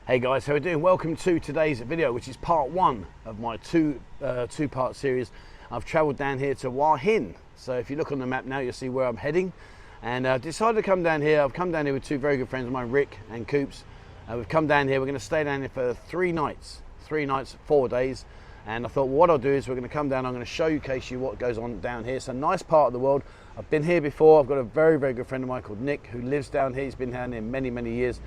Hey guys, how are we doing? Welcome to today's video, which is part one of my two-part series. I've travelled down here to Hua Hin. So if you look on the map now, you'll see where I'm heading. And I decided to come down here. I've come down here with two very good friends of mine, Rick and Coops. We've come down here. We're going to stay down here for 3 nights. 3 nights, 4 days. And I thought, well, what I'll do is we're going to come down. I'm going to showcase you what goes on down here. It's a nice part of the world. I've been here before. I've got a very, very good friend of mine called Nick who lives down here. He's been down here many, many years.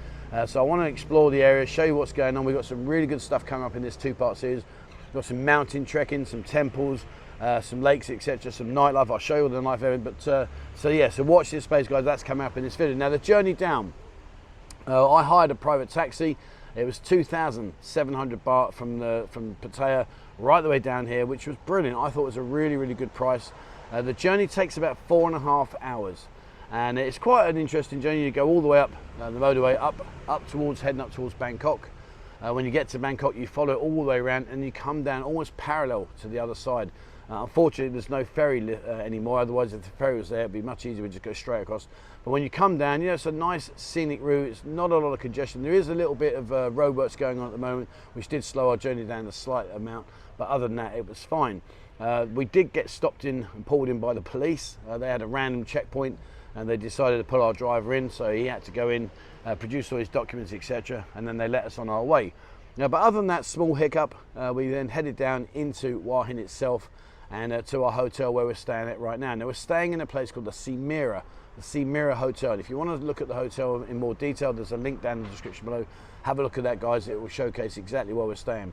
So I want to explore the area, show you what's going on. We've got some really good stuff coming up in this two-part series. We've got some mountain trekking, some temples, some lakes, etc., some nightlife. I'll show you all the nightlife area. But so watch this space, guys. That's coming up in this video. Now the journey down, I hired a private taxi. It was 2,700 baht from Pattaya right the way down here, which was brilliant. I thought it was a really, really good price. The journey takes about 4.5 hours. And it's quite an interesting journey. You go all the way up the motorway, heading up towards Bangkok. When you get to Bangkok, you follow it all the way around and you come down almost parallel to the other side. Unfortunately, there's no ferry anymore. Otherwise, if the ferry was there, it'd be much easier. We'd just go straight across. But when you come down, it's a nice scenic route. It's not a lot of congestion. There is a little bit of roadworks going on at the moment, which did slow our journey down a slight amount. But other than that, it was fine. We did get stopped in and pulled in by the police. They had a random checkpoint and they decided to pull our driver in, so he had to go in, produce all his documents, etc., and then they let us on our way. Now, but other than that small hiccup, we then headed down into Hua Hin itself and to our hotel where we're staying at right now. Now we're staying in a place called the Semira Hotel. And if you want to look at the hotel in more detail, there's a link down in the description below. Have a look at that, guys. It will showcase exactly where we're staying.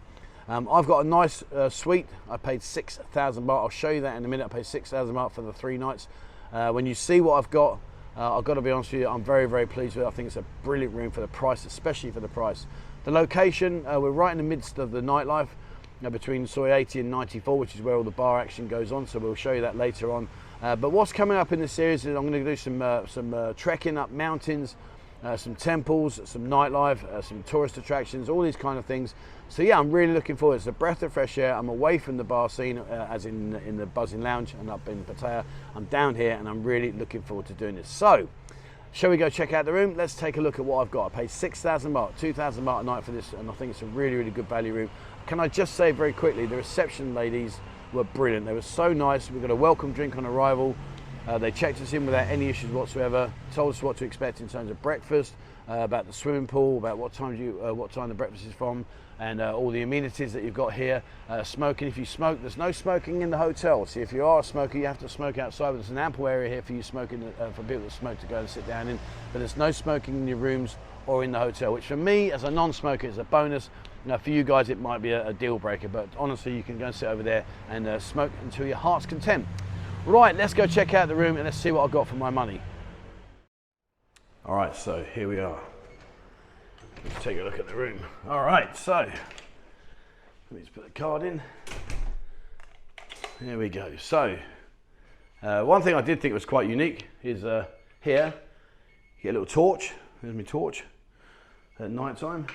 I've got a nice suite. I paid 6,000 baht. I'll show you that in a minute. I paid 6,000 baht for the 3 nights. When you see what I've got to be honest with you, I'm very, very pleased with it. I think it's a brilliant room for the price, especially for the price. The location, we're right in the midst of the nightlife, between Soi 80 and 94, which is where all the bar action goes on, so we'll show you that later on. But what's coming up in this series is I'm going to do some trekking up mountains, some temples, some nightlife, some tourist attractions, all these kind of things. So yeah, I'm really looking forward. It's a breath of fresh air. I'm away from the bar scene, as in the Buzzin lounge and up in Pattaya. I'm down here and I'm really looking forward to doing this. So, shall we go check out the room? Let's take a look at what I've got. I paid 6,000 baht, 2,000 baht a night for this, and I think it's a really, really good value room. Can I just say very quickly, the reception ladies were brilliant. They were so nice. We got a welcome drink on arrival. They checked us in without any issues whatsoever, told us what to expect in terms of breakfast, about the swimming pool, about what time the breakfast is from, and all the amenities that you've got here. Smoking, if you smoke, there's no smoking in the hotel. See, if you are a smoker, you have to smoke outside. There's an ample area here for you smoking, for people that smoke to go and sit down in, but there's no smoking in your rooms or in the hotel, which for me, as a non-smoker, is a bonus. Now, for you guys, it might be a deal breaker, but honestly, you can go and sit over there and smoke until your heart's content. Right, let's go check out the room and let's see what I've got for my money. All right, so here we are. Let's take a look at the room. All right, so let me just put the card in. Here we go. So one thing I did think was quite unique is here, you get a little torch. There's my torch at night time.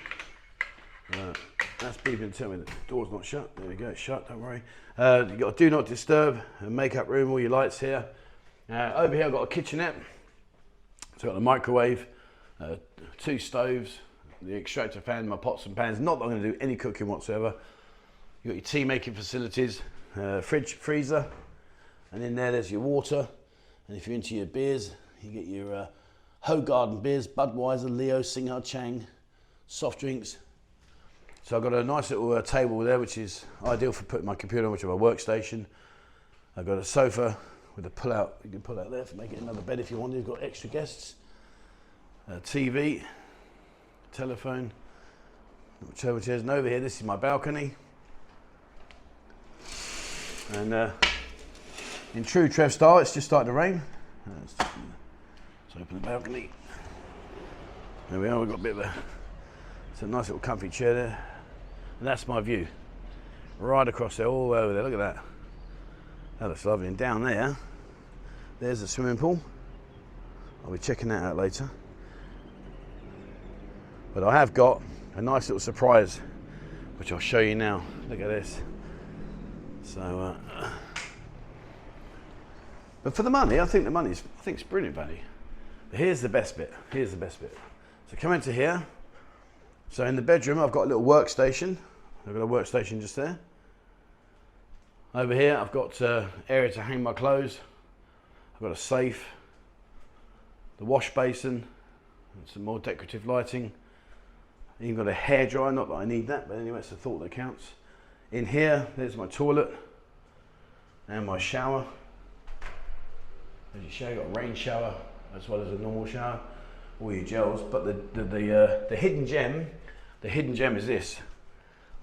That's beeping to tell me the door's not shut. There we go, it's shut, don't worry. You've got a do not disturb, a makeup room, all your lights here. Over here I've got a kitchenette. So I've got a microwave, 2 stoves, the extractor fan, my pots and pans. Not that I'm going to do any cooking whatsoever. You've got your tea making facilities, fridge, freezer, and in there's your water. And if you're into your beers, you get your Ho Garden beers, Budweiser, Leo, Singhar Chang, soft drinks. So I've got a nice little table there, which is ideal for putting my computer on, which is my workstation. I've got a sofa with a pull-out. You can pull out there for making another bed if you want. You've got extra guests. TV, telephone, whichever chairs. And over here, this is my balcony. And in true Trev style, it's just started to rain. Let's open the balcony. There we are. We've got a bit of it's a nice little comfy chair there. And that's my view, right across there, all the way over there. Look at that. That looks lovely. And down there, there's the swimming pool. I'll be checking that out later. But I have got a nice little surprise, which I'll show you now. Look at this. So, but for the money, I think it's brilliant value. But here's the best bit. So come into here. So in the bedroom, I've got a little workstation. I've got a workstation just there. Over here, I've got area to hang my clothes. I've got a safe, the wash basin, and some more decorative lighting. Even got a hairdryer, not that I need that, but anyway, it's the thought that counts. In here, there's my toilet and my shower. As you show, you've got a rain shower as well as a normal shower, all your gels. But the hidden gem, is this.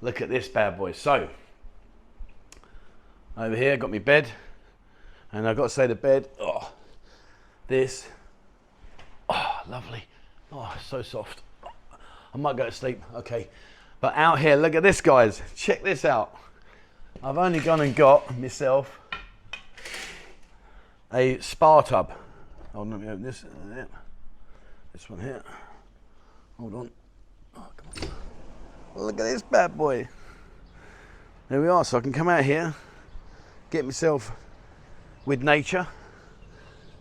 Look at this bad boy. So over here, got my bed, and I've got to say the bed, oh, this, oh, lovely, oh, so soft. I might go to sleep, okay. But out here, look at this, guys. Check this out. I've only gone and got myself a spa tub. Hold on, let me open this. This one here. Hold on. Oh, come on. Look at this bad boy. There we are. So I can come out here, get myself with nature,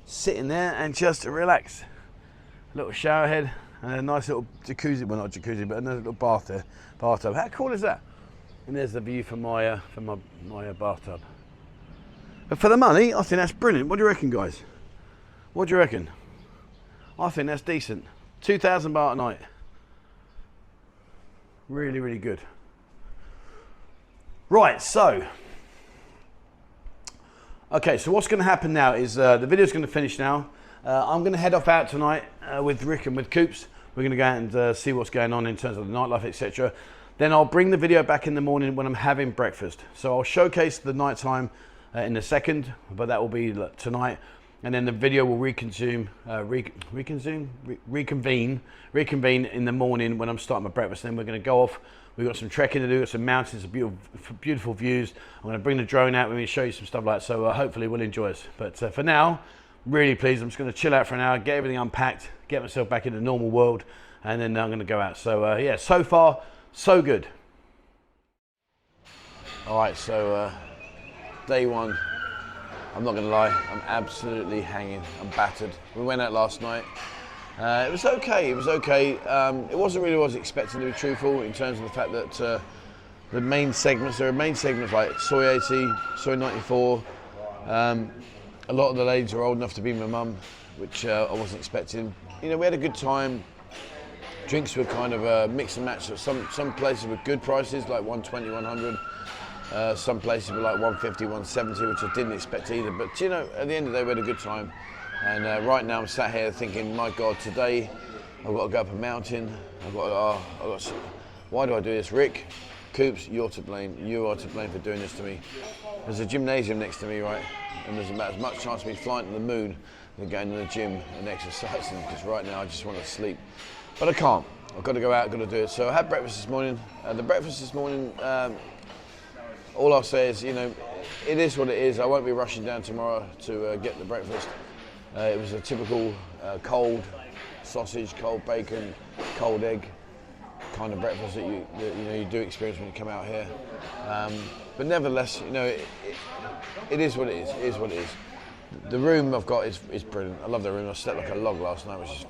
sit in there and just relax. A little shower head. And a nice little jacuzzi, well not jacuzzi, but another little bathtub. How cool is that? And there's the view from my bathtub. But for the money, I think that's brilliant. What do you reckon, guys? What do you reckon? I think that's decent. 2,000 baht a night. Really, really good. Right, so. Okay, so what's going to happen now is the video's going to finish now. I'm going to head off out tonight with Rick and with Coops. We're going to go out and see what's going on in terms of the nightlife, etc. Then I'll bring the video back in the morning when I'm having breakfast. So I'll showcase the nighttime in a second, but that will be tonight. And then the video will reconvene in the morning when I'm starting my breakfast. Then we're going to go off. We've got some trekking to do, got some mountains, some beautiful views. I'm going to bring the drone out with me, show you some stuff like that. So hopefully we'll enjoy us. But for now, really pleased. I'm just going to chill out for an hour, get everything unpacked, get myself back in the normal world, and then I'm going to go out. So yeah, so far, so good. All right, so day one, I'm not going to lie, I'm absolutely hanging, I'm battered. We went out last night. It was okay, it was okay. It wasn't really what I was expecting, to be truthful, in terms of the fact that the main segments, there are main segments like Soy 80, Soy 94, a lot of the ladies are old enough to be my mum, which I wasn't expecting. You know, we had a good time. Drinks were kind of a mix and match. Some places were good prices, like 120, 100. Some places were like 150, 170, which I didn't expect either. But you know, at the end of the day, we had a good time. And right now I'm sat here thinking, my God, today I've got to go up a mountain. Why do I do this? Rick, Coops, you're to blame. You are to blame for doing this to me. There's a gymnasium next to me, right? And there's about as much chance of me flying to the moon than going to the gym and exercising, because right now I just want to sleep. But I can't. I've got to go out, I've got to do it. So I had breakfast this morning. The breakfast this morning, all I'll say is, you know, it is what it is. I won't be rushing down tomorrow to get the breakfast. It was a typical cold sausage, cold bacon, cold egg kind of breakfast that you do experience when you come out here. But nevertheless, you know, it is what it is. It is what it is. The room I've got is brilliant. I love the room. I slept like a log last night, which is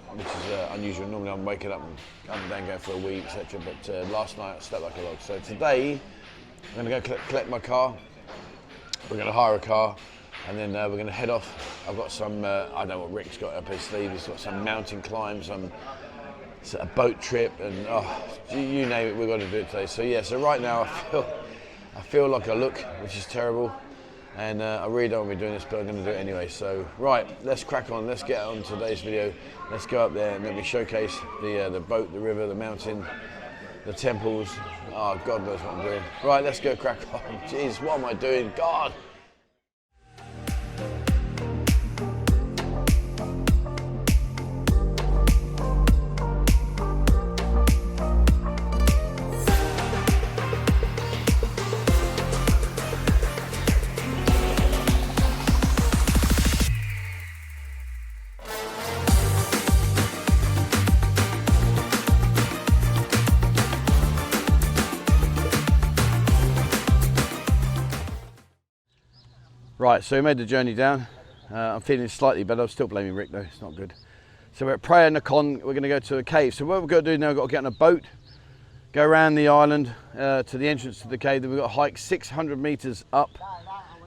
unusual. Normally I'm waking up and then going for a wee, etc. But last night I slept like a log. So today I'm going to go collect my car. We're going to hire a car, and then we're going to head off. I've got some, I don't know what Rick's got up his sleeve. He's got some mountain climbs, a boat trip, and you name it, we're going to do it today. So yeah, so right now I feel like I look, which is terrible. And I really don't want to be doing this, but I'm going to do it anyway. So, right, let's crack on. Let's get on today's video. Let's go up there and let me showcase the boat, the river, the mountain, the temples. Oh, God knows what I'm doing. Right, let's go crack on. Jeez, what am I doing? God! Right, so we made the journey down. I'm feeling slightly better. I'm still blaming Rick though, it's not good. So we're at Phraya Nakhon, we're going to go to a cave. So what we're going to do now, we've got to get on a boat, go around the island to the entrance to the cave. Then we've got to hike 600 meters up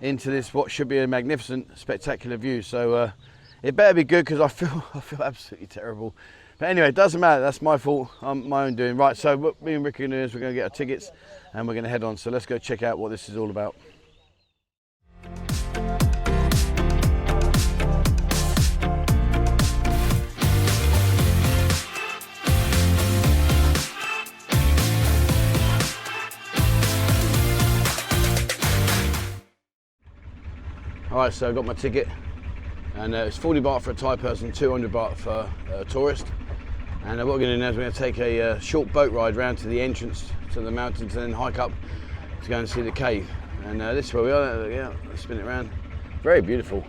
into this, what should be a magnificent, spectacular view. So it better be good, because I feel absolutely terrible. But anyway, it doesn't matter. That's my fault, my own doing. Right, so what me and Ricky are doing is we're going to get our tickets and we're going to head on. So let's go check out what this is all about. Alright, so I got my ticket, and it's 40 baht for a Thai person, 200 baht for a tourist. And what we're going to do now is we're going to take a short boat ride round to the entrance to the mountains and then hike up to go and see the cave. And this is where we are. Yeah, let's spin it around. Very beautiful,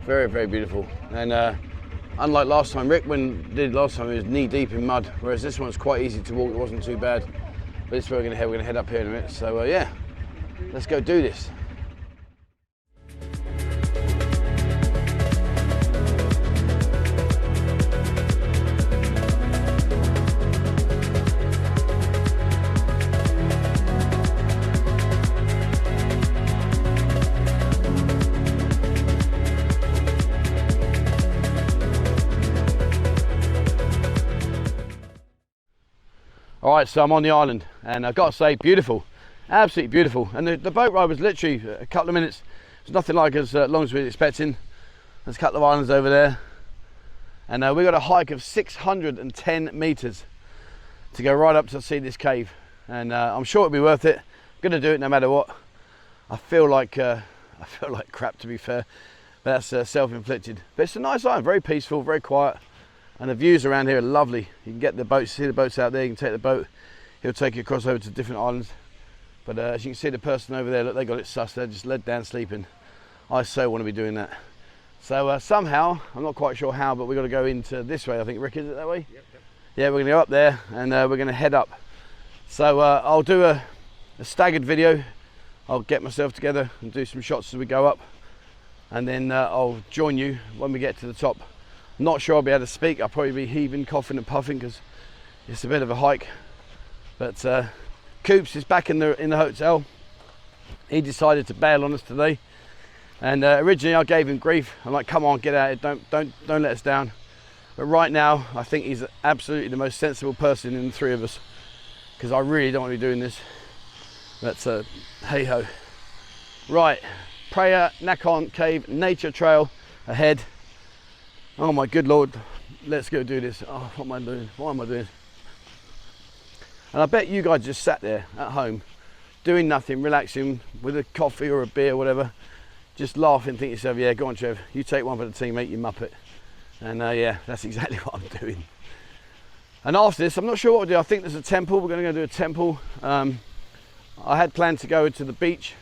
very, very beautiful. And unlike last time, Rick, when did last time, it was knee deep in mud, whereas this one's quite easy to walk. It wasn't too bad. But this is where we're going to head. We're going to head up here in a minute. So yeah, let's go do this. All right, so I'm on the island, and I've got to say, beautiful, absolutely beautiful. And the boat ride was literally a couple of minutes. It's nothing like as long as we were expecting. There's a couple of islands over there, and we got a hike of 610 meters to go right up to see this cave. And I'm sure it'll be worth it. I'm gonna do it no matter what. I feel like crap, to be fair, but that's self-inflicted. But it's a nice island, very peaceful, very quiet. And the views around here are lovely. You can get the boats, see the boats out there. You can take the boat. He'll take you across over to different islands. But as you can see, the person over there, look, they got it sussed. They're just led down sleeping. I so want to be doing that. So somehow, I'm not quite sure how, but we've got to go into this way. I think, Rick, is it that way? Yep. Yeah, we're going to go up there, and we're going to head up. So I'll do a staggered video. I'll get myself together and do some shots as we go up, and then I'll join you when we get to the top. Not sure I'll be able to speak. I'll probably be heaving, coughing and puffing because it's a bit of a hike. But Coops is back in the hotel. He decided to bail on us today. And originally I gave him grief. I'm like, come on, get out of it. Don't let us down. But right now, I think he's absolutely the most sensible person in the three of us, because I really don't want to be doing this. But hey ho. Right, Phraya Nakhon Cave nature trail ahead. Oh my good Lord, let's go do this. Oh, what am I doing? What am I doing? And I bet you guys just sat there at home, doing nothing, relaxing with a coffee or a beer or whatever, just laughing, think to yourself, yeah, go on Trev, you take one for the team, mate, you muppet. And yeah, that's exactly what I'm doing. And after this, I'm not sure what we'll do. I think there's a temple. We're going to go do a temple. I had planned to go to the beach,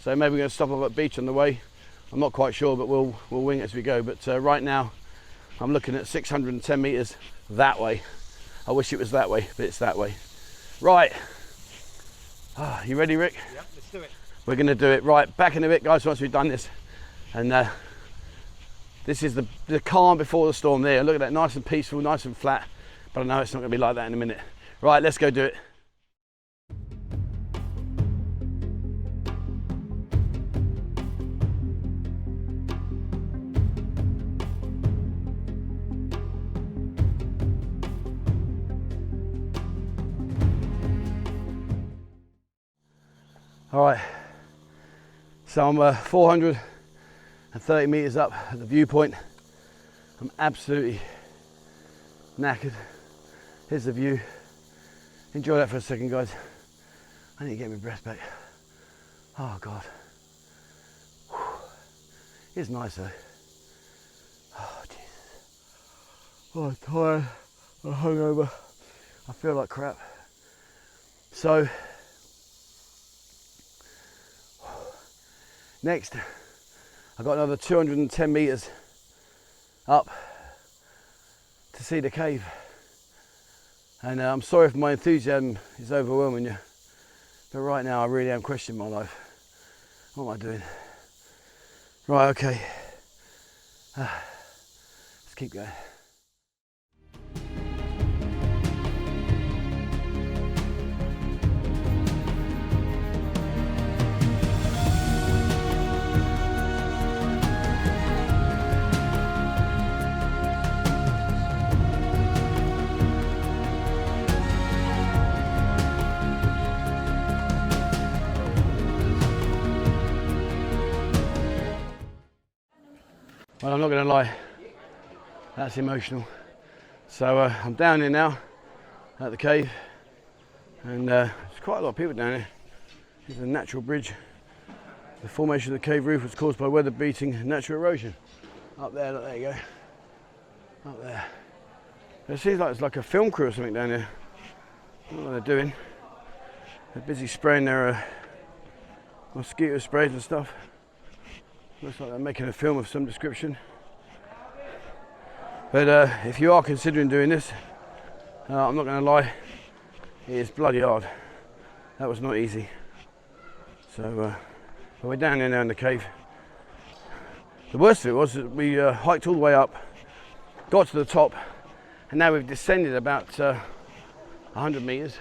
so maybe we're going to stop off at the beach on the way. I'm not quite sure, but we'll wing it as we go. But right now, I'm looking at 610 meters that way. I wish it was that way, but it's that way. Right. You ready, Rick? Yep, let's do it. We're going to do it. Right, back in a bit, guys, once we've done this. And this is the calm before the storm there. Look at that, nice and peaceful, nice and flat. But I know it's not going to be like that in a minute. Right, let's go do it. All right, so I'm 430 meters up at the viewpoint. I'm absolutely knackered. Here's the view. Enjoy that for a second, guys. I need to get my breath back. Oh God. Whew. It's nice though. Oh Jesus. Oh, I'm tired. I'm hungover. I feel like crap. So, next, I've got another 210 meters up to see the cave. And I'm sorry if my enthusiasm is overwhelming you, but right now I really am questioning my life. What am I doing? Right, okay. Let's keep going. Well, I'm not going to lie, that's emotional. So I'm down here now at the cave, and there's quite a lot of people down here. It's a natural bridge. The formation of the cave roof was caused by weather beating natural erosion. Up there, look, there you go. Up there. It seems like it's like a film crew or something down here. I don't know what they're doing. They're busy spraying their mosquito sprays and stuff. Looks like they're making a film of some description. But if you are considering doing this, I'm not going to lie, it is bloody hard. That was not easy. So but we're down here now in the cave. The worst of it was that we hiked all the way up, got to the top, and now we've descended about 100 metres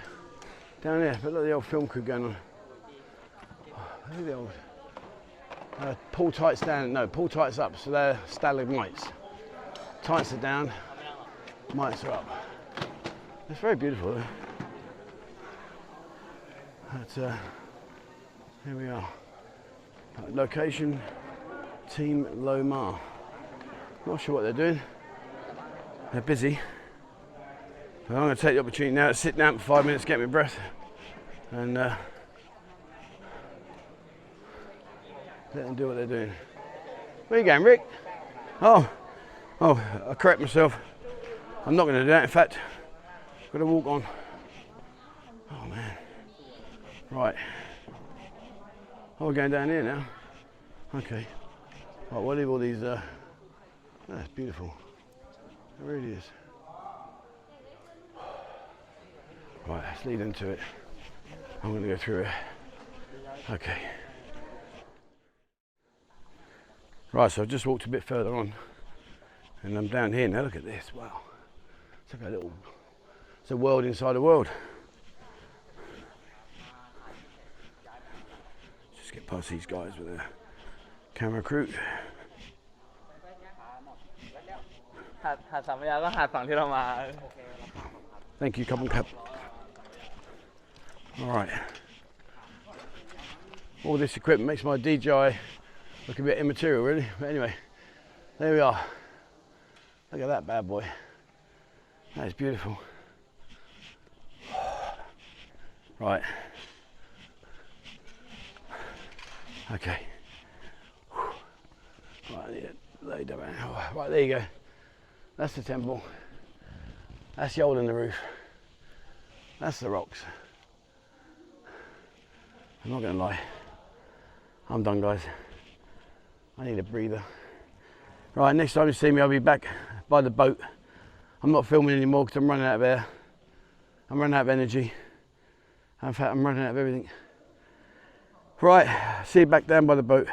down there. But look at the old film crew going on. Look at the old pull tights down, no, pull tights up, so they're stalagmites. Tights are down, mites are up. It's very beautiful though. But here we are. Location, Team Lomar. Not sure what they're doing. They're busy. But I'm going to take the opportunity now to sit down for 5 minutes, get my breath, and let them do what they're doing. Where are you going, Rick? Oh, I correct myself. I'm not going to do that. In fact, I've got to walk on. Oh man. Right. Oh, we're going down here now. Okay. Right, we'll leave all these. That's beautiful. It really is. Right, let's lead into it. I'm going to go through it. Okay. Right, so I've just walked a bit further on, and I'm down here now. Look at this. Wow. It's like a little. It's a world inside a world. Just get past these guys with their camera crew. Thank you, Couple Cup. All right. All this equipment makes my DJI look a bit immaterial, really. But anyway, there we are. Look at that bad boy. That is beautiful. Right. Okay. Right, I need to lay down. Right, there you go. That's the temple. That's the hole in the roof. That's the rocks. I'm not going to lie. I'm done, guys. I need a breather. Right, next time you see me, I'll be back by the boat. I'm not filming anymore because I'm running out of air. I'm running out of energy. In fact, I'm running out of everything. Right, see you back down by the boat.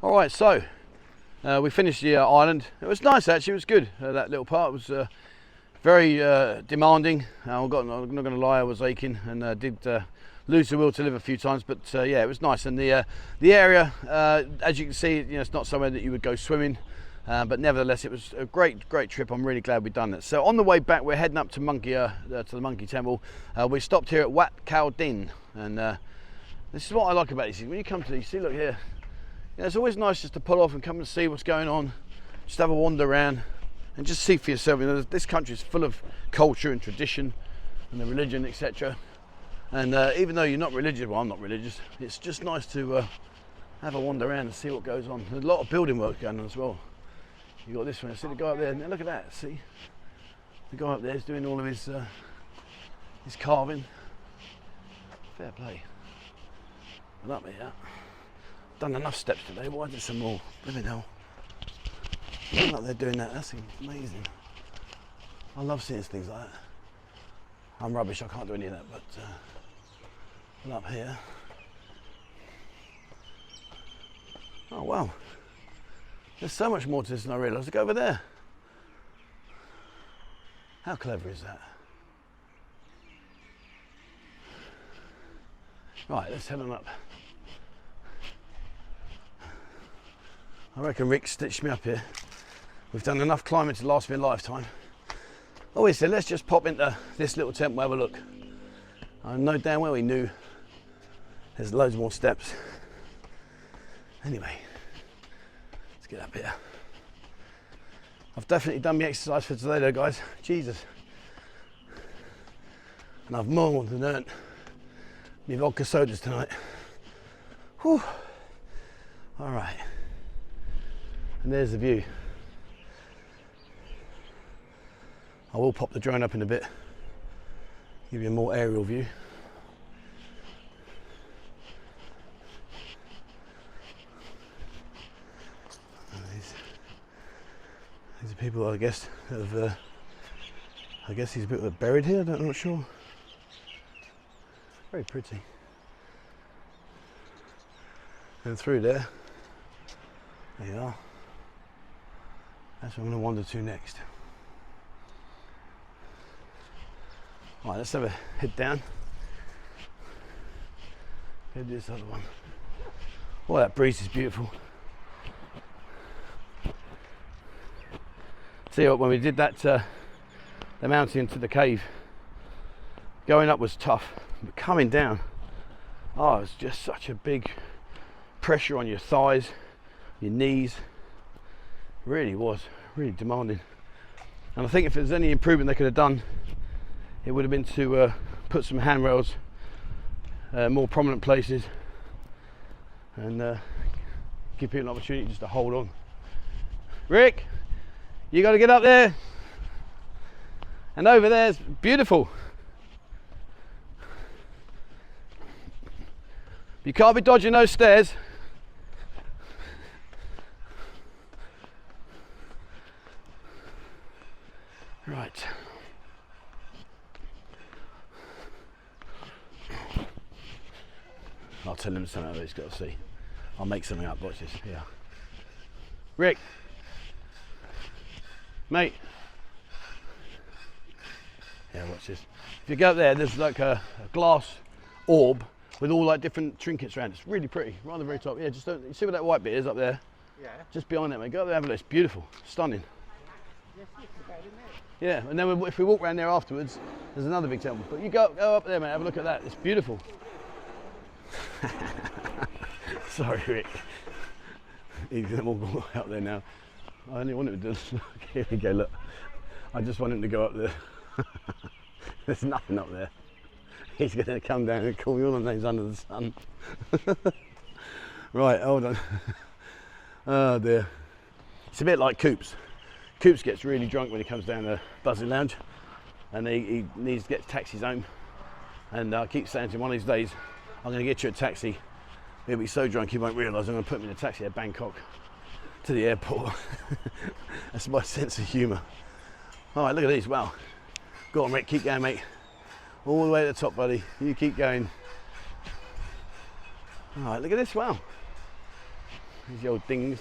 All right, so we finished the island. It was nice, actually. It was good. That little part was very demanding. I'm not going to lie, I was aching and did lose the will to live a few times, but yeah, it was nice. And the area, as you can see, it's not somewhere that you would go swimming, but nevertheless, it was a great trip. I'm really glad we've done it. So on the way back, we're heading up to the Monkey Temple. We stopped here at Wat Khao Din, and this is what I like about these things. When you come to these, see, look here. It's always nice just to pull off and come and see what's going on, just have a wander around and just see for yourself. This country is full of culture and tradition and the religion, etc. And even though you're not religious, well, I'm not religious, it's just nice to have a wander around and see what goes on. There's a lot of building work going on as well. You got this one, see the guy up there, now look at that, see? The guy up there is doing all of his carving. Fair play. And up here, done enough steps today, why do some more? Living hell. Look like they're doing that, that's amazing. I love seeing things like that. I'm rubbish, I can't do any of that, but up here. Oh wow, there's so much more to this than I realised. Look over there. How clever is that? Right, let's head on up. I reckon Rick stitched me up here. We've done enough climbing to last me a lifetime. Always said, let's just pop into this little temple, have a look. I know damn well he knew there's loads more steps. Anyway, get up here. I've definitely done my exercise for today though, guys. Jesus. And I've more than earned my vodka sodas tonight. Whew. All right. And there's the view. I will pop the drone up in a bit, give you a more aerial view. These are people, I guess, that have, I guess these people are buried here, I'm not sure. Very pretty. And through there you are. That's where I'm going to wander to next. All right, let's have a head down. Go do this other one. Oh, that breeze is beautiful. See what, when we did that, the mountain into the cave, going up was tough, but coming down, oh, it was just such a big pressure on your thighs, your knees. It really was, really demanding. And I think if there's any improvement they could have done, it would have been to put some handrails, more prominent places, and give people an opportunity just to hold on. Rick, you got to get up there. And over there, it's beautiful. You can't be dodging those stairs. Right. I'll tell him something that he's got to see. I'll make something up, watch this, yeah. Rick. Mate. Yeah, watch this. If you go up there, there's like a glass orb with all like different trinkets around. It's really pretty, right on the very top. Yeah, just don't, you see where that white bit is up there? Yeah. Just behind that, mate. Go up there, have a look. It's beautiful, stunning. Yeah, and then if we walk around there afterwards, there's another big temple. But you go up there, mate, have a look at that. It's beautiful. Sorry, Rick. He's all go out there now. I only want him to do. Here we go, look. I just want him to go up there. There's nothing up there. He's going to come down and call me all the names under the sun. Right, hold on. Oh dear. It's a bit like Coops. Coops gets really drunk when he comes down the Buzzin lounge, and he needs to get taxis home. And I keep saying to him, one of these days, I'm going to get you a taxi. He'll be so drunk he won't realise I'm going to put him in a taxi at Bangkok to the airport. That's my sense of humour. All right, look at these. Wow. Go on, Rick. Keep going, mate. All the way to the top, buddy. You keep going. All right, look at this. Wow. These old things.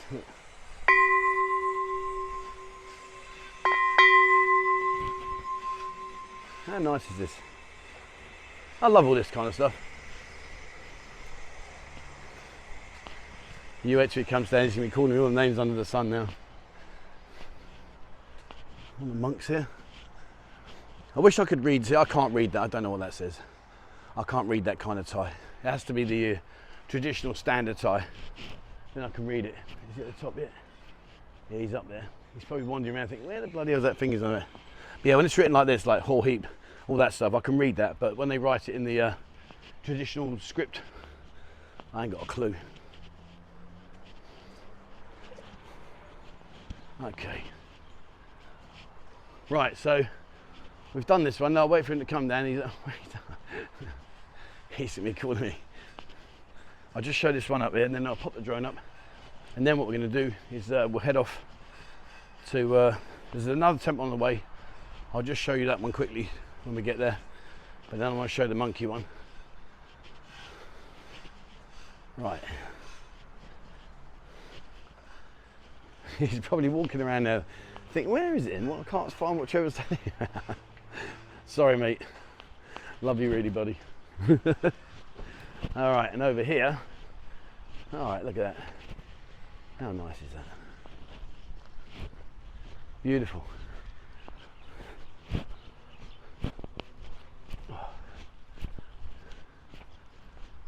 How nice is this? I love all this kind of stuff. You actually comes down, he's going to be calling me all the names under the sun now. All the monks here. I wish I could read, see I can't read that, I don't know what that says. I can't read that kind of Thai. It has to be the traditional standard Thai. Then I can read it. Is he at the top yet? Yeah, he's up there. He's probably wandering around thinking, where the bloody hell's that fingers on it? But yeah, when it's written like this, like whole heap, all that stuff, I can read that. But when they write it in the traditional script, I ain't got a clue. Okay. Right, so we've done this one. Now I'll wait for him to come down. He's going to be calling me. I'll just show this one up here and then I'll pop the drone up. And then what we're going to do is we'll head off to, there's another temple on the way. I'll just show you that one quickly when we get there. But then I want to show the monkey one. Right. He's probably walking around now thinking, where is it in? Well, I can't find what Trevor's saying. Sorry, mate. Love you really, buddy. All right, and over here, all right, look at that. How nice is that? Beautiful.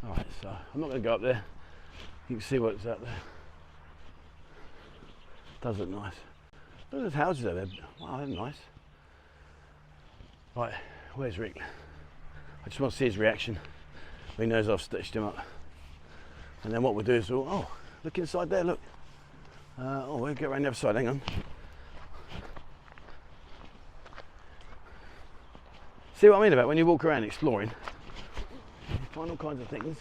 All right, so I'm not going to go up there. You can see what's out there. Does look nice. Look at those houses over there. Wow, they're nice. Right, where's Rick? I just want to see his reaction. He knows I've stitched him up. And then what we'll do is, oh, look inside there, look. Oh, we'll get around the other side, hang on. See what I mean about when you walk around exploring, you find all kinds of things.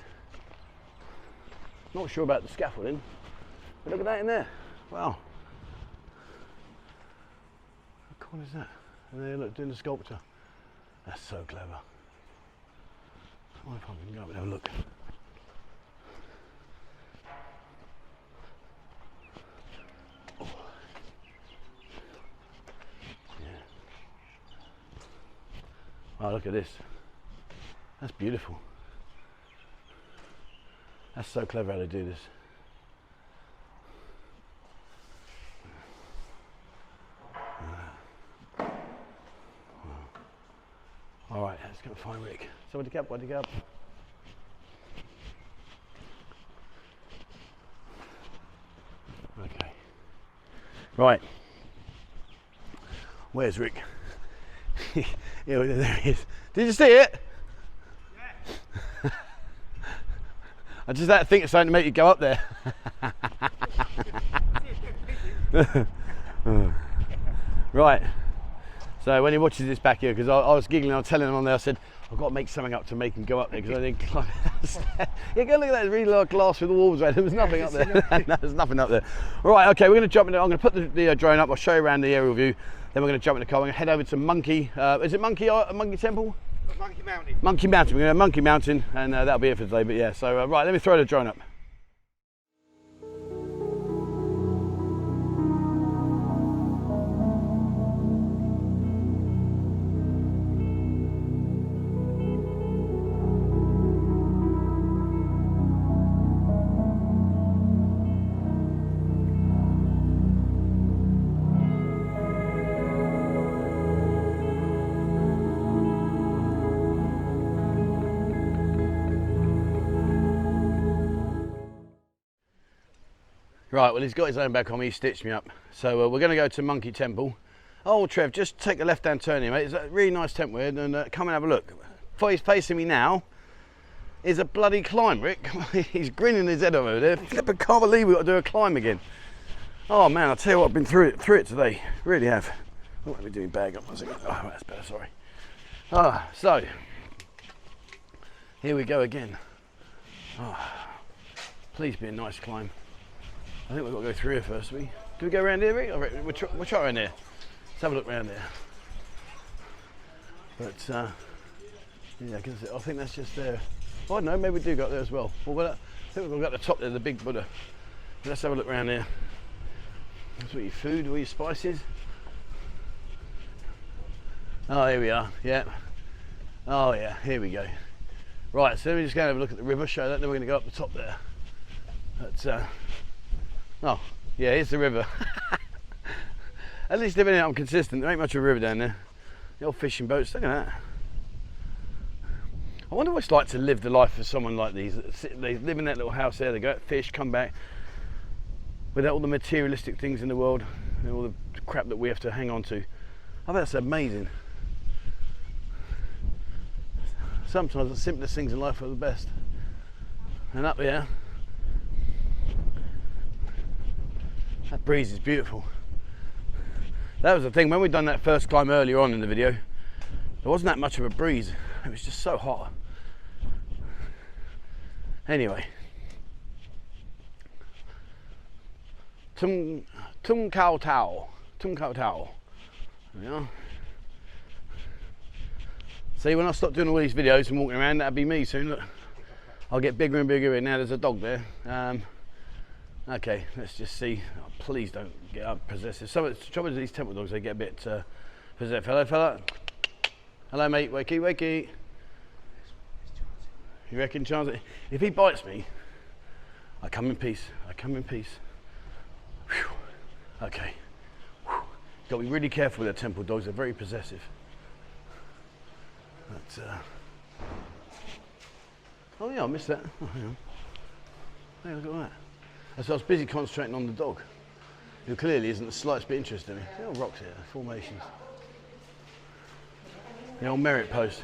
Not sure about the scaffolding, but look at that in there. Wow. How cool is that? And there, look, doing the sculpture. That's so clever. I wonder if I can go up and have a look. Oh. Yeah. Wow, look at this. That's beautiful. That's so clever how they do this. All right, let's go find Rick. Somebody up, where'd he go? Okay. Right. Where's Rick? Yeah, there he is. Did you see it? Yeah. I just had to think of something to make you go up there. Right. So when he watches this back here, because I was giggling, I was telling him on there, I said, I've got to make something up to make him go up there because I didn't climb that. Yeah, go look at that really large glass with the walls around. There was nothing up there. No, there's nothing up there. Right, okay, we're going to jump in. I'm going to put the drone up. I'll show you around the aerial view. Then we're going to jump in the car. We're going to head over to Monkey. Is it Monkey Temple? Monkey Mountain. Monkey Mountain. We're going to Monkey Mountain, and that'll be it for today. But yeah, so right, let me throw the drone up. Right, well, he's got his own back on me, he stitched me up. So we're going to go to Monkey Temple. Oh, Trev, just take a left-hand turn here, mate. It's a really nice temple here, and come and have a look. Before he's facing me now is a bloody climb, Rick. He's grinning his head over there. I can't believe we've got to do a climb again. Oh, man, I'll tell you what, I've been through it today. Really have. Oh, let me do my bag up. Oh, that's better, sorry. So, here we go again. Oh, please be a nice climb. I think we've got to go through here first. Do we go around here, Rick? We'll try around here. Let's have a look around there. But yeah, I think that's just there. Oh, I don't know, maybe we do go up there as well. Well, I think we've got the top there, the big Buddha. But let's have a look around here. That's what your food, all your spices. Oh, here we are. Yeah. Oh yeah, here we go. Right, so let me just go and have a look at the river, show that, then we're going to go up the top there. But oh, yeah, here's the river. At least living in it, I'm consistent. There ain't much of a river down there. The old fishing boats, look at that. I wonder what it's like to live the life of someone like these. They live in that little house there, they go out, fish, come back, without all the materialistic things in the world, and all the crap that we have to hang on to. I bet that's amazing. Sometimes the simplest things in life are the best. And up here, that breeze is beautiful. That was the thing, when we'd done that first climb earlier on in the video, there wasn't that much of a breeze. It was just so hot. Anyway. Tung Khao Tao. Tung Khao Tao. There we are. See, when I stop doing all these videos and walking around, that'll be me soon. Look, I'll get bigger and bigger here. Now there's a dog there. Okay, let's just see. Oh, please don't get up possessive. Some of the trouble with these temple dogs, they get a bit possessive. Hello, fella. Hello, mate. Wakey, wakey. You reckon, Chance? If he bites me, I come in peace. I come in peace. Whew. Okay. Whew. Got to be really careful with their temple dogs. They're very possessive. But, oh yeah, I missed that. Oh, hang on. Hey, look at that. So I was busy concentrating on the dog. who clearly isn't the slightest bit interested in me. See all rocks here, formations. The old merit post.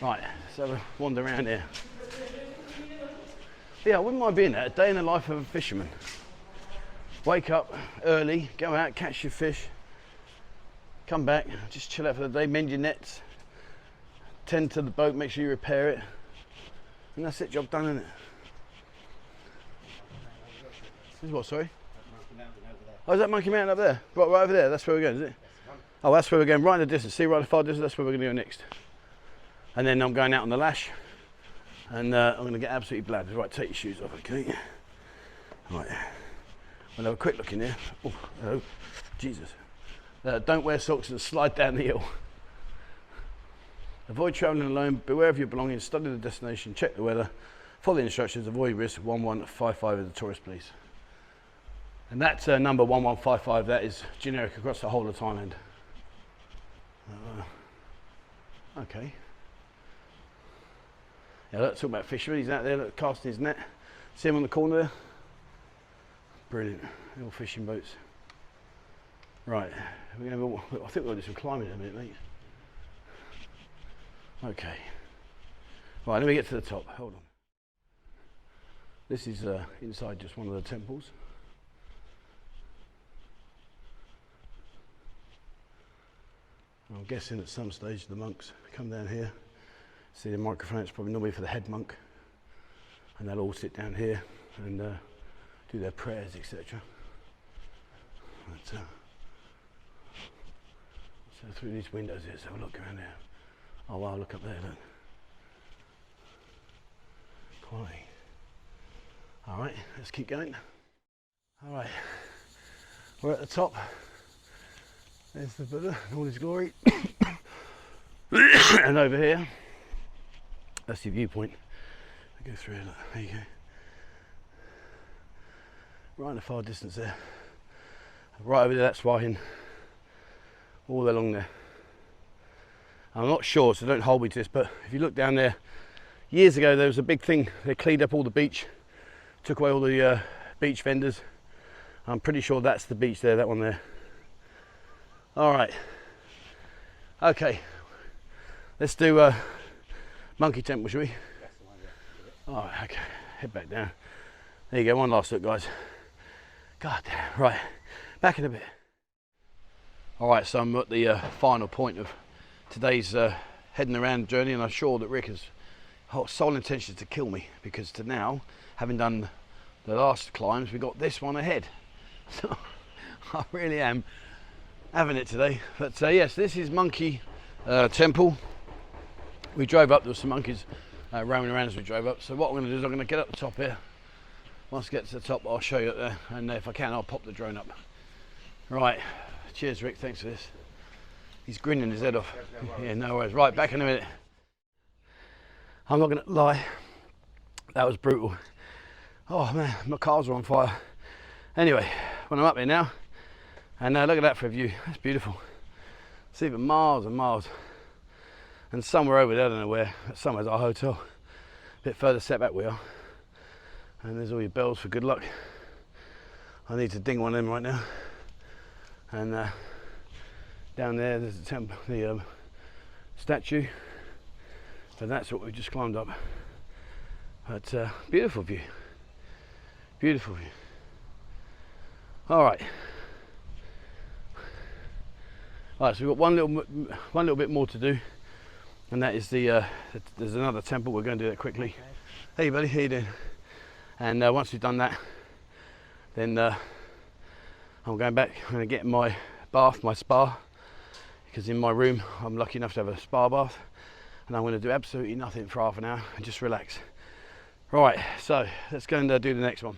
Right, let's have a wander around here. But yeah, I wouldn't mind being there, a day in the life of a fisherman. Wake up early, go out, catch your fish, come back, just chill out for the day, mend your nets, tend to the boat, make sure you repair it, and that's it, job done, isn't it? This is what, sorry? Oh, is that Monkey Mountain up there? Right over there, that's where we're going, is it? Oh, that's where we're going, right in the distance, see right in the far distance, that's where we're going to go next. And then I'm going out on the lash, and I'm going to get absolutely blabbed. Right, take your shoes off, okay? Right, we'll have a quick look in here. Oh, hello, Jesus. Don't wear socks and slide down the hill. Avoid travelling alone, beware of your belongings, study the destination, check the weather, follow the instructions, avoid risk. 1155 is the tourist police. And that's number 1155, that is generic across the whole of Thailand. Okay. Yeah, let's talk about fishermen. He's out there, look, casting his net. See him on the corner there? Brilliant. Little fishing boats. Right. We're gonna have I think we'll do some climbing in a minute, mate. Okay. Right, let me get to the top. Hold on. This is inside just one of the temples. I'm guessing at some stage the monks come down here. See the microphone, it's probably normally for the head monk. And they'll all sit down here and do their prayers, etc. So through these windows here, let's have a look around there. Oh wow, look up there, look. Quality. Alright, let's keep going. Alright, we're at the top. There's the Buddha in all his glory. And over here, that's your viewpoint. I go through, look, there you go. Right in the far distance there. Right over there, that's Hua Hin. All along there. I'm not sure, so don't hold me to this, but if you look down there, years ago there was a big thing. They cleaned up all the beach, took away all the beach vendors. I'm pretty sure that's the beach there, that one there. Alright. Okay. Let's do Monkey Temple, shall we? Alright, okay. Head back down. There you go, one last look, guys. God damn. Right. Back in a bit. Alright, so I'm at the final point of today's heading around journey, and I'm sure that Rick has sole intention to kill me, because to now, having done the last climbs, we got this one ahead. So I really am having it today. But yes, this is Monkey Temple. We drove up, there were some monkeys roaming around as we drove up. So what I'm going to do is I'm going to get up the top here. Once I get to the top, I'll show you up there, and if I can, I'll pop the drone up. Right, cheers Rick, thanks for this. He's grinning his head off. Yeah, no worries. Right, back in a minute. I'm not going to lie, that was brutal. Oh man, my cars are on fire. Anyway, when I'm up here now, and look at that for a view, that's beautiful. See for miles and miles. And somewhere over there, I don't know where, somewhere's our hotel. A bit further set back we are. And there's all your bells for good luck. I need to ding one of them right now. And down there, there's the temple, the statue. And that's what we just climbed up. But beautiful view. Beautiful view. All right. All right, so we've got one little bit more to do, and that is the there's another temple. We're going to do that quickly. Okay. Hey buddy, how you doing? And once we've done that, then I'm going back. I'm going to get my bath, my spa, because in my room I'm lucky enough to have a spa bath, and I'm going to do absolutely nothing for half an hour and just relax. Right, so let's go and do the next one.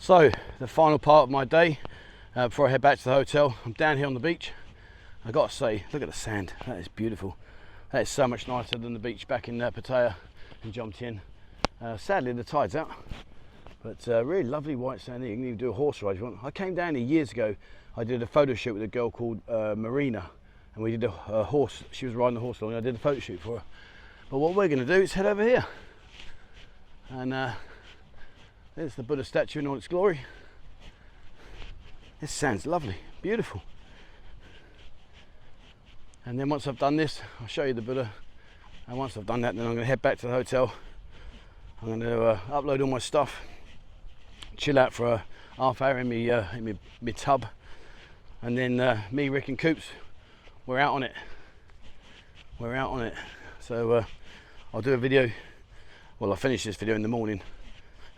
So the final part of my day before I head back to the hotel, I'm down here on the beach. I gotta say, look at the sand, that is beautiful. That is so much nicer than the beach back in Pattaya and Jomtien. Sadly the tide's out, but really lovely white sand here. You can even do a horse ride if you want. I came down here years ago. I did a photo shoot with a girl called Marina, and we did a horse, she was riding a horse along, and I did a photo shoot for her. But what we're going to do is head over here, and there's the Buddha statue in all its glory. This sand's lovely, beautiful. And then once I've done this, I'll show you the Buddha. And once I've done that, then I'm going to head back to the hotel. I'm going to upload all my stuff, chill out for a half hour in my tub, and then me, Rick and Coops, we're out on it. We're out on it. So I'll do a video. Well, I'll finish this video in the morning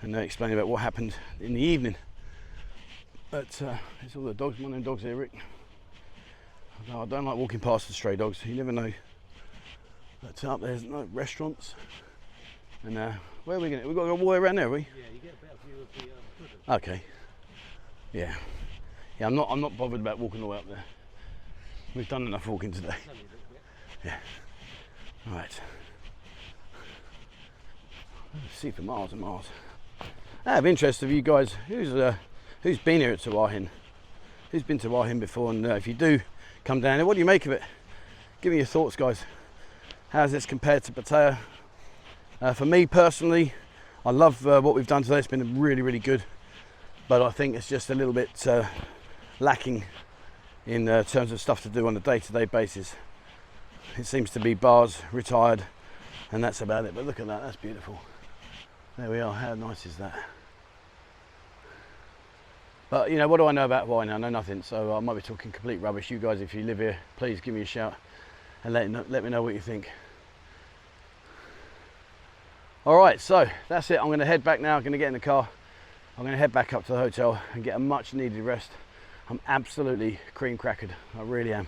and explain about what happened in the evening. But there's all the dogs, my name dogs here, Rick. I don't like walking past the stray dogs, you never know. But up there's no restaurants. And where are we going? We've got to go all the way around there, have we? Yeah, you get a better view of the Buddha. Okay. Yeah. Yeah, I'm not bothered about walking all the way up there. We've done enough walking today. Yeah. Right. See for miles and miles. Out of interest of you guys, who's been here at Hua Hin? Who's been to Hua Hin before? And if you do come down here, what do you make of it? Give me your thoughts, guys. How's this compared to Pattaya? For me personally, I love what we've done today. It's been really, really good. But I think it's just a little bit lacking in terms of stuff to do on a day-to-day basis. It seems to be bars, retired, and that's about it. But look at that, that's beautiful. There we are, how nice is that? But you know, what do I know about Hua Hin? I know nothing, so I might be talking complete rubbish. You guys, if you live here, please give me a shout and let me know what you think. All right, so that's it. I'm going to head back now. I'm going to get in the car. I'm going to head back up to the hotel and get a much needed rest. I'm absolutely cream crackered. I really am.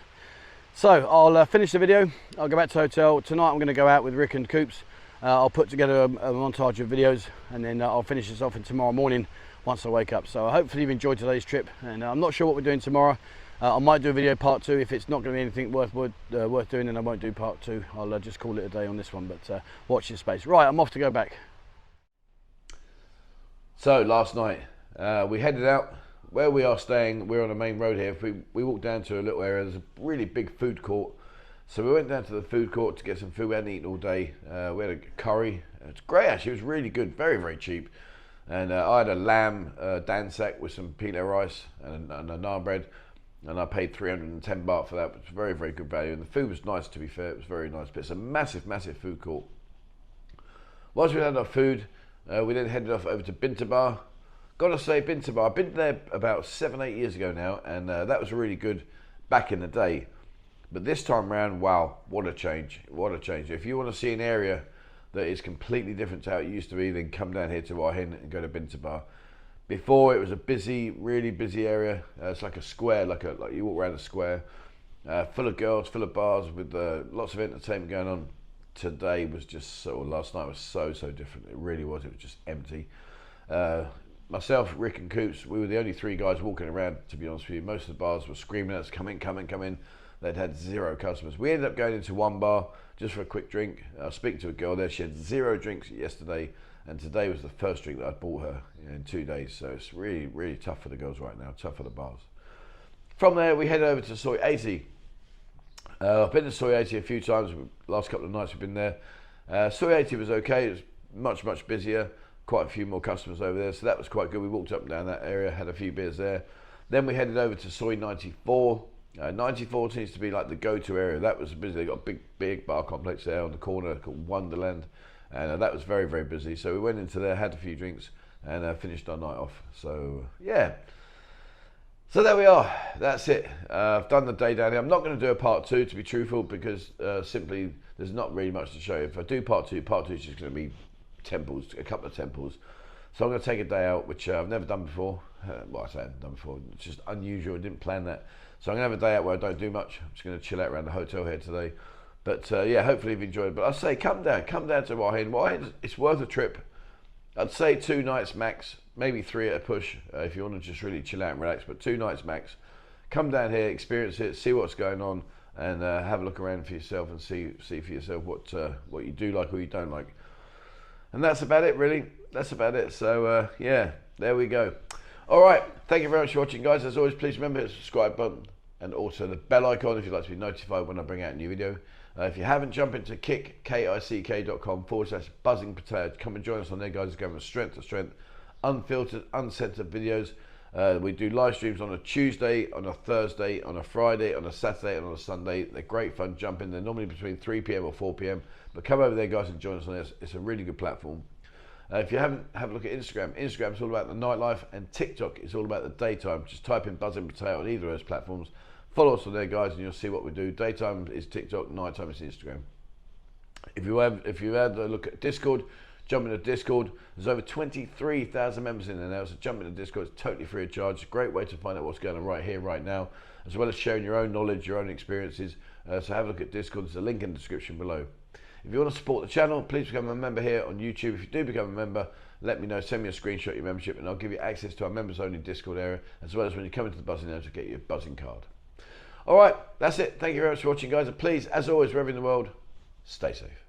So I'll finish the video. I'll go back to the hotel. Tonight I'm going to go out with Rick and Coops. I'll put together a montage of videos, and then I'll finish this off in tomorrow morning once I wake up. So hopefully you've enjoyed today's trip, and I'm not sure what we're doing tomorrow. I might do a video part 2. If it's not going to be anything worth doing, then I won't do part 2. I'll just call it a day on this one, but watch this space. Right, I'm off to go back. So last night we headed out. Where we are staying, we're on a main road here. We walked down to a little area. There's a really big food court. So we went down to the food court to get some food. We hadn't eaten all day. We had a curry. It's great actually. It was really good. Very, very cheap. And I had a lamb dansak with some pita rice and a naan bread. And I paid 310 baht for that, which was very, very good value. And the food was nice, to be fair. It was very nice. But it's a massive, massive food court. Once we had our food, we then headed off over to Bintabar. Gotta say, Bintabar, I've been there about 7-8 years ago now, and that was really good back in the day. But this time around, wow, what a change. What a change. If you want to see an area that is completely different to how it used to be, then come down here to Hua Hin and go to Bintabar. Before, it was a busy, really busy area. It's like a square, like you walk around a square, full of girls, full of bars with lots of entertainment going on. Today was just last night was so different. It really was. It was just empty. Myself, Rick and Coops, we were the only 3 guys walking around, to be honest with you. Most of the bars were screaming at us, come in, come in, come in. They'd had 0 customers. We ended up going into one bar just for a quick drink. I was speaking to a girl there. She had 0 drinks yesterday, and today was the first drink that I'd bought her in 2 days. So it's really, really tough for the girls right now, tough for the bars. From there, we headed over to Soi 80. I've been to Soi 80 a few times. Last couple of nights we've been there. Soi 80 was okay. It was much, much busier. Quite a few more customers over there, so that was quite good. We walked up and down that area, had a few beers there. Then we headed over to Soi 94. 94 seems to be like the go-to area. That was busy. They got a big bar complex there on the corner called Wonderland, and that was very, very busy. So we went into there, had a few drinks, and finished our night off. So yeah. So there we are. That's it. I've done the day down here. I'm not going to do a part 2, to be truthful, because simply there's not really much to show you. If I do part 2 is just going to be temples, a couple of temples. So I'm going to take a day out, which I've never done before. Well, I say I haven't done before. It's just unusual. I didn't plan that. So I'm going to have a day out where I don't do much. I'm just going to chill out around the hotel here today. But yeah, hopefully you've enjoyed it. But I say, come down to Hua Hin. Hua Hin, it's worth a trip. I'd say 2 nights max, maybe 3 at a push if you want to just really chill out and relax, but 2 nights max. Come down here, experience it, see what's going on, and have a look around for yourself and see for yourself what you do like or you don't like. And that's about it, really. That's about it. So yeah, there we go. All right, thank you very much for watching, guys. As always, please remember to hit the subscribe button and also the bell icon if you'd like to be notified when I bring out a new video. If you haven't, jump into kick.com/buzzing Pattaya. Come and join us on there, guys. It's going from strength to strength, unfiltered, uncensored videos. We do live streams on a Tuesday, on a Thursday, on a Friday, on a Saturday, and on a Sunday. They're great fun. Jump in. They're normally between 3 p.m. or 4 p.m. But come over there, guys, and join us on this. It's a really good platform. If you haven't, have a look at Instagram. Instagram's all about the nightlife, and TikTok is all about the daytime. Just type in Buzzin Pattaya on either of those platforms. Follow us on there, guys, and you'll see what we do. Daytime is TikTok, nighttime is Instagram. If you had a look at Discord, jump into Discord. There's over 23,000 members in there now, so jump into Discord. It's totally free of charge. It's a great way to find out what's going on right here, right now, as well as sharing your own knowledge, your own experiences. So have a look at Discord. There's a link in the description below. If you want to support the channel, please become a member here on YouTube. If you do become a member, let me know. Send me a screenshot of your membership, and I'll give you access to our members-only Discord area, as well as when you come into the Buzzin area to get your Buzzin card. All right, that's it. Thank you very much for watching, guys. And please, as always, wherever in the world, stay safe.